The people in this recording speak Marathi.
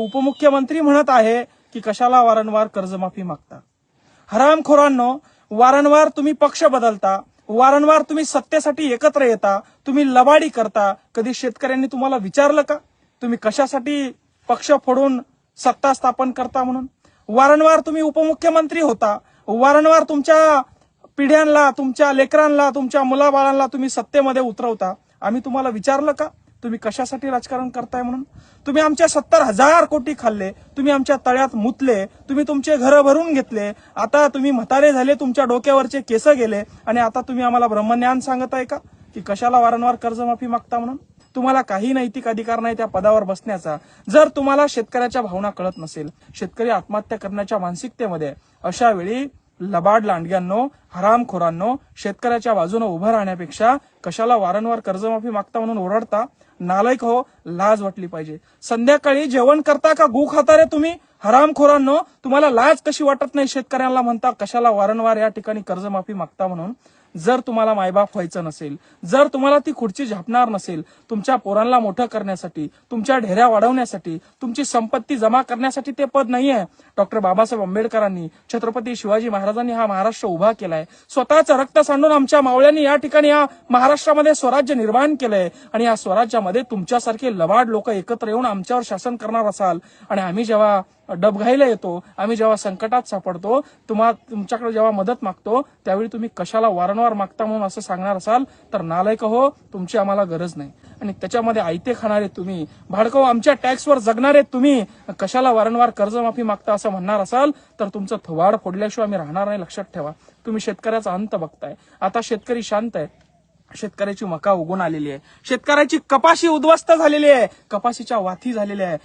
उपमुख्यमंत्री म्हणत आहे की कशाला वारंवार कर्जमाफी मागता। हरामखोरांनो, वारंवार तुम्ही पक्ष बदलता, वारंवार तुम्ही सत्तेसाठी एकत्र येता, तुम्ही लबाडी करता। कधी शेतकऱ्यांनी तुम्हाला विचारलं का तुम्ही कशासाठी पक्ष फोडून सत्ता स्थापन करता म्हणून? वारंवार तुम्ही उपमुख्यमंत्री होता, वारंवार तुमच्या पिढ्यांना, तुमच्या लेकरांना, तुमच्या मुलाबाळांना तुम्ही सत्तेमध्ये उतरवता। आम्ही तुम्हाला विचारलं का तुम्ही कशासाठी राजकारण करताय म्हणून? तुम्ही आमच्या 70,000 कोटी खाल्ले, तुम्ही आमच्या तळ्यात मुतले, तुम्ही तुमचे घर भरून घेतले, आता तुम्ही म्हातारे झाले, तुमच्या डोक्यावरचे केस गेले आणि आता तुम्ही आम्हाला ब्रह्मज्ञान सांगत आहे का की कशाला वारंवार कर्जमाफी मागता म्हणून? तुम्हाला काही नैतिक अधिकार नाही त्या पदावर बसण्याचा। जर तुम्हाला शेतकऱ्याच्या भावना कळत नसेल, शेतकरी आत्महत्या करण्याच्या मानसिकतेमध्ये, अशा वेळी लबाड लांडग्यांनो, हरामखोरांनो, शेतकऱ्याच्या बाजूने उभं राहण्यापेक्षा कशाला वारंवार कर्जमाफी मागता म्हणून ओरडता? नालायक हो, लाज वाटली पाहिजे। संध्याकाळी जेवण करता का गू खाता रे तुम्ही? हरामखोरांनो, तुम्हाला लाज कशी वाटत नाही शेतकऱ्यांना म्हणता कशाला वारंवार या ठिकाणी कर्जमाफी मागता म्हणून? जर तुम्हाला मायबाप व्हायचं नसेल, जर तुम्हाला ती खुर्ची झापणार नसेल, तुमच्या पोरांना मोठं करण्यासाठी, तुमच्या ढेऱ्या वाढवण्यासाठी, तुमची संपत्ती जमा करण्यासाठी ते पद नाहीये। डॉक्टर बाबासाहेब आंबेडकरांनी, छत्रपती शिवाजी महाराजांनी हा महाराष्ट्र उभा केलाय। स्वतःचं रक्त सांडून आमच्या मावळ्यांनी या ठिकाणी या महाराष्ट्रामध्ये स्वराज्य निर्माण केलंय आणि या स्वराज्यामध्ये तुमच्यासारखे लबाड लोक एकत्र येऊन आमच्यावर शासन करणार असाल आणि आम्ही जेव्हा डबघाईला येतो, आम्ही जेव्हा संकटात सापडतो, तुमच्याकडे जेव्हा मदत मागतो, त्यावेळी तुम्ही कशाला वारंवार मागता म्हणून असं सांगणार असाल तर नालायक हो, तुमची आम्हाला गरज नाही। आणि त्याच्यामध्ये आयते खाणारे तुम्ही, भाडकाऊ आमच्या टॅक्सवर जगणारे तुम्ही कशाला वारंवार कर्जमाफी मागता असं म्हणणार असाल तर तुमचं थोबाड फोडल्याशिवाय आम्ही राहणार नाही, लक्षात ठेवा। तुम्ही शेतकऱ्याचा अंत बघताय। आता शेतकरी शांत आहे, शेतकऱ्याची मका उगून आलेली आहे, शेतकऱ्याची कपाशी उद्ध्वस्त झालेली आहे, कपाशीच्या वाथी झालेल्या आहे।